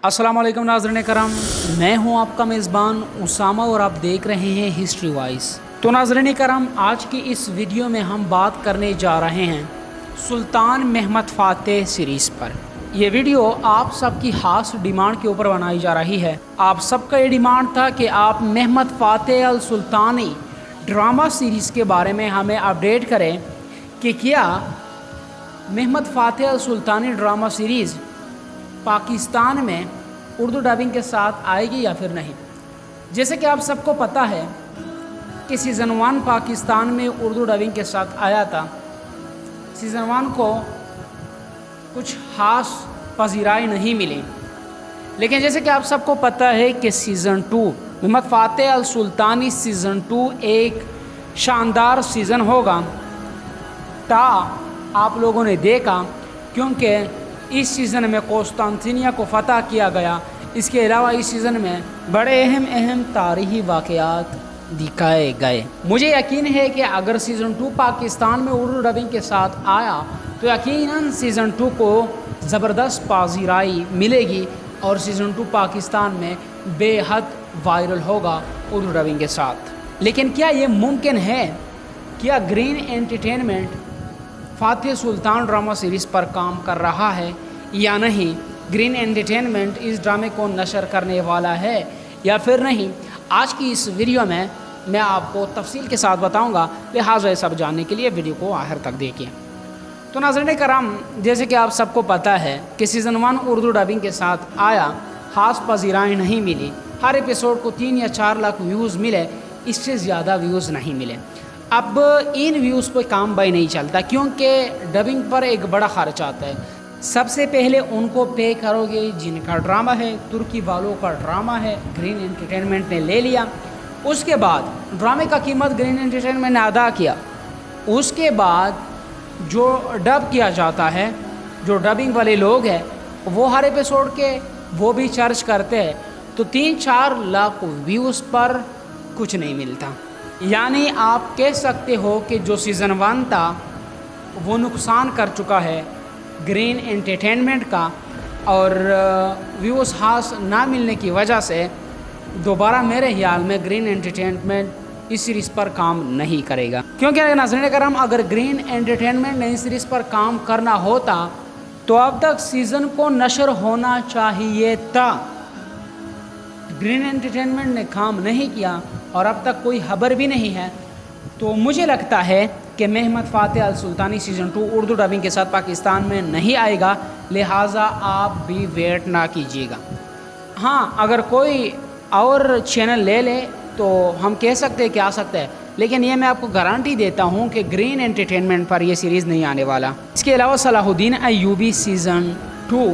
السلام علیکم ناظرین کرام، میں ہوں آپ کا میزبان اسامہ اور آپ دیکھ رہے ہیں ہسٹری وائز۔ تو ناظرین کرام، آج کی اس ویڈیو میں ہم بات کرنے جا رہے ہیں سلطان محمد فاتح سیریز پر۔ یہ ویڈیو آپ سب کی خاص ڈیمانڈ کے اوپر بنائی جا رہی ہے۔ آپ سب کا یہ ڈیمانڈ تھا کہ آپ محمد فاتح السلطانی ڈرامہ سیریز کے بارے میں ہمیں اپڈیٹ کریں کہ کیا محمد فاتح السلطانی ڈرامہ سیریز پاکستان میں اردو ڈبنگ کے ساتھ آئے گی یا پھر نہیں۔ جیسے کہ آپ سب کو پتہ ہے کہ سیزن 1 پاکستان میں اردو ڈبنگ کے ساتھ آیا تھا۔ سیزن 1 کو کچھ خاص پذیرائی نہیں ملی، لیکن جیسے کہ آپ سب کو پتہ ہے کہ سیزن 2 محمد فاتح السلطانی سیزن 2 ایک شاندار سیزن ہوگا تا آپ لوگوں نے دیکھا، کیونکہ اس سیزن میں قسطنطنیہ کو فتح کیا گیا۔ اس کے علاوہ اس سیزن میں بڑے اہم تاریخی واقعات دکھائے گئے۔ مجھے یقین ہے کہ اگر سیزن 2 پاکستان میں اردو ڈبنگ کے ساتھ آیا تو یقیناً سیزن 2 کو زبردست پذیرائی ملے گی اور سیزن 2 پاکستان میں بے حد وائرل ہوگا اردو ڈبنگ کے ساتھ۔ لیکن کیا یہ ممکن ہے؟ کیا گرین انٹرٹینمنٹ فاتح سلطان ڈرامہ سیریز پر کام کر رہا ہے یا نہیں؟ گرین انٹرٹینمنٹ اس ڈرامے کو نشر کرنے والا ہے یا پھر نہیں؟ آج کی اس ویڈیو میں آپ کو تفصیل کے ساتھ بتاؤں گا، لہٰذا یہ سب جاننے کے لیے ویڈیو کو آخر تک دیکھیں۔ تو ناظرین کرام، جیسے کہ آپ سب کو پتہ ہے کہ سیزن 1 اردو ڈبنگ کے ساتھ آیا، خاص پذیرائی نہیں ملی۔ ہر ایپیسوڈ کو 3 یا 4 لاکھ ویوز ملے، اس سے زیادہ ویوز نہیں ملے۔ اب ان ویوز پہ کام بائی نہیں چلتا، کیونکہ ڈبنگ پر ایک بڑا خرچ آتا ہے۔ سب سے پہلے ان کو پے کرو گے جن کا ڈرامہ ہے، ترکی والوں کا ڈرامہ ہے، گرین انٹرٹینمنٹ نے لے لیا۔ اس کے بعد ڈرامے کا قیمت گرین انٹرٹینمنٹ نے ادا کیا۔ اس کے بعد جو ڈب کیا جاتا ہے، جو ڈبنگ والے لوگ ہیں، وہ ہر ایپیسوڈ کے وہ بھی چارج کرتے ہیں، تو 3-4 لاکھ ویوز پر کچھ نہیں ملتا۔ یعنی آپ کہہ سکتے ہو کہ جو سیزن 1 تھا وہ نقصان کر چکا ہے گرین انٹرٹینمنٹ کا، اور ویوز خاص نہ ملنے کی وجہ سے دوبارہ میرے خیال میں گرین انٹرٹینمنٹ اس سیریز پر کام نہیں کرے گا۔ کیونکہ ناظرین کرام، اگر گرین انٹرٹینمنٹ نے اس سیریز پر کام کرنا ہوتا تو اب تک سیزن کو نشر ہونا چاہیے تھا۔ گرین انٹرٹینمنٹ نے کام نہیں کیا اور اب تک کوئی خبر بھی نہیں ہے، تو مجھے لگتا ہے کہ محمد فاتح السلطانی سیزن 2 اردو ڈبنگ کے ساتھ پاکستان میں نہیں آئے گا، لہٰذا آپ بھی ویٹ نہ کیجیے گا۔ ہاں، اگر کوئی اور چینل لے لے تو ہم کہہ سکتے ہیں کہ آ سکتا ہے، لیکن یہ میں آپ کو گارنٹی دیتا ہوں کہ گرین انٹرٹینمنٹ پر یہ سیریز نہیں آنے والا۔ اس کے علاوہ صلاح الدین ایوبی سیزن 2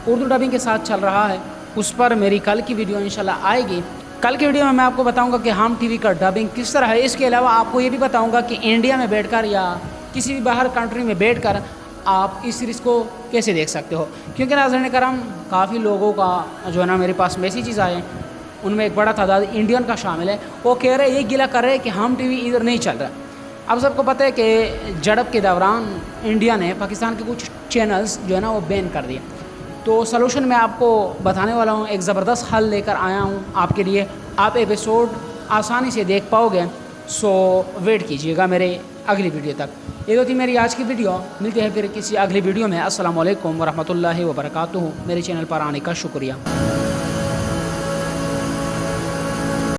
اردو ڈبنگ کے ساتھ چل رہا ہے، اس پر میری کل کی ویڈیو انشاءاللہ آئے گی۔ کل کی ویڈیو میں آپ کو بتاؤں گا کہ ہم ٹی وی کا ڈبنگ کس طرح ہے۔ اس کے علاوہ آپ کو یہ بھی بتاؤں گا کہ انڈیا میں بیٹھ کر یا کسی بھی باہر کنٹری میں بیٹھ کر آپ اس سیریز کو کیسے دیکھ سکتے ہو، کیونکہ ناظرین کرام، کافی لوگوں کا جو ہے نا میرے پاس میسیجز آئے، ان میں ایک بڑا تعداد انڈین کا شامل ہے۔ وہ کہہ رہے، یہ گلہ کر رہے کہ ہم ٹی وی ادھر نہیں چل رہا۔ اب سب کو پتہ ہے کہ جھڑپ کے دوران انڈیا نے پاکستان کے کچھ چینلز جو ہے نا وہ بین کر دیے، تو سلوشن میں آپ کو بتانے والا ہوں، ایک زبردست حل لے کر آیا ہوں آپ کے لیے۔ آپ ایپیسوڈ آسانی سے دیکھ پاؤ گے، سو ویٹ کیجیے گا میرے اگلی ویڈیو تک۔ یہ تو تھی میری آج کی ویڈیو، ملتے ہیں پھر کسی اگلی ویڈیو میں۔ السلام علیکم ورحمۃ اللہ وبرکاتہ۔ میرے چینل پر آنے کا شکریہ۔